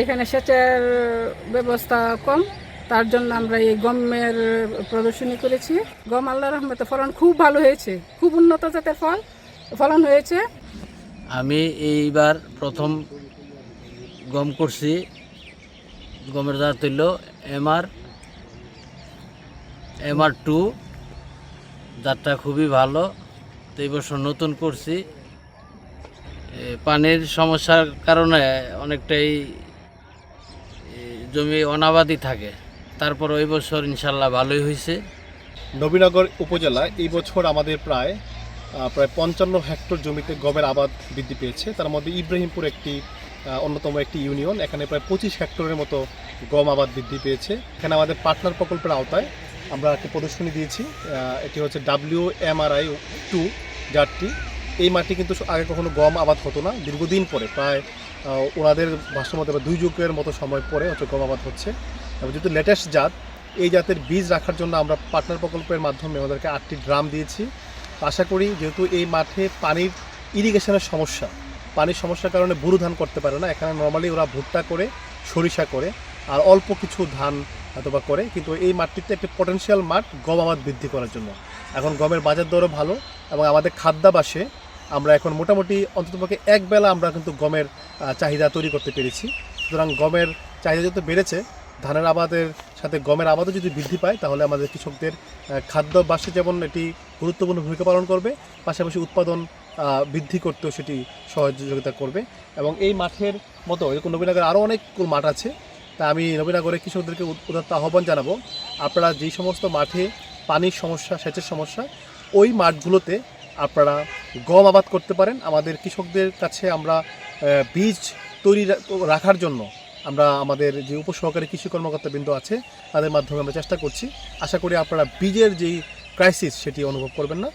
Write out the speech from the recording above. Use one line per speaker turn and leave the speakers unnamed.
এখানে সেচের ব্যবস্থা কম, তার জন্য আমরা এই গমের প্রদর্শনী করেছি। গম আল্লাহর রহমতে ফলন খুব ভালো হয়েছে, খুব উন্নত জাতের ফলন হয়েছে।
আমি এইবার প্রথম গম করছি। গমের জাত হইল MR2, জাতটা খুবই ভালো। তো এই বছর নতুন করছি। পানির সমস্যার কারণে অনেকটাই জমি অনাবাদি থাকে, তারপর ওই বছর ইনশাল্লাহ ভালোই হয়েছে।
নবীনগর উপজেলায় এই বছর আমাদের প্রায় 55 হেক্টর জমিতে গমের আবাদ বৃদ্ধি পেয়েছে। তার মধ্যে ইব্রাহিমপুর একটি অন্যতম একটি ইউনিয়ন, এখানে প্রায় 25 হেক্টরের মতো গম আবাদ বৃদ্ধি পেয়েছে। এখানে আমাদের পার্টনার প্রকল্পের আওতায় আমরা একটি প্রদর্শনী দিয়েছি। এটি হচ্ছে WMRI-2 জাতটি। এই মাটি কিন্তু আগে কখনো গম আবাদ হতো না, দীর্ঘদিন পরে প্রায় ওনাদের ভাষ্য মতে 2 যুগের মতো সময় পরে হচ্ছে গম আবাদ হচ্ছে। এবং যেহেতু লেটেস্ট জাত, এই জাতের বীজ রাখার জন্য আমরা পার্টনার প্রকল্পের মাধ্যমে ওদেরকে 8টি ড্রাম দিয়েছি। আশা করি যেহেতু এই মাঠে পানির ইরিগেশনের সমস্যা, পানির সমস্যার কারণে বুরু ধান করতে পারে না, এখানে নর্মালি ওরা ভুট্টা করে, সরিষা করে, আর অল্প কিছু ধান অথবা করে। কিন্তু এই মাঠটিতে একটি পটেনশিয়াল মাঠ গম আবাদ বৃদ্ধি করার জন্য। এখন গমের বাজার দরও ভালো এবং আমাদের খাদ্যাভ্যাসে আমরা এখন মোটামুটি অন্ততপক্ষে একবেলা আমরা কিন্তু গমের চাহিদা তৈরি করতে পেরেছি। সুতরাং গমের চাহিদা যত বেড়েছে, ধানের আবাদের সাথে গমের আবাদও যদি বৃদ্ধি পায়, তাহলে আমাদের কৃষকদের খাদ্যাভ্যাসে যেমন এটি গুরুত্বপূর্ণ ভূমিকা পালন করবে, পাশাপাশি উৎপাদন বৃদ্ধি করতেও সেটি সহযোগিতা করবে। এবং এই মাঠের মতো এরকম নবীনগরে আরও অনেক মাঠ আছে। তা আমি নবীনগরের কৃষকদেরকে উদাত্ত আহ্বান জানাবো, আপনারা যেই সমস্ত মাঠে পানির সমস্যা, সেচের সমস্যা, ওই মাঠগুলোতে আপনারা গম আবাদ করতে পারেন। আমাদের কৃষকদের কাছে আমরা বীজ তৈরি রাখার জন্য আমরা আমাদের যে উপসহকারী কৃষি কর্মকর্তাবৃন্দ আছে তাদের মাধ্যমে আমরা চেষ্টা করছি। আশা করি আপনারা বীজের যেই ক্রাইসিস সেটি অনুভব করবেন না।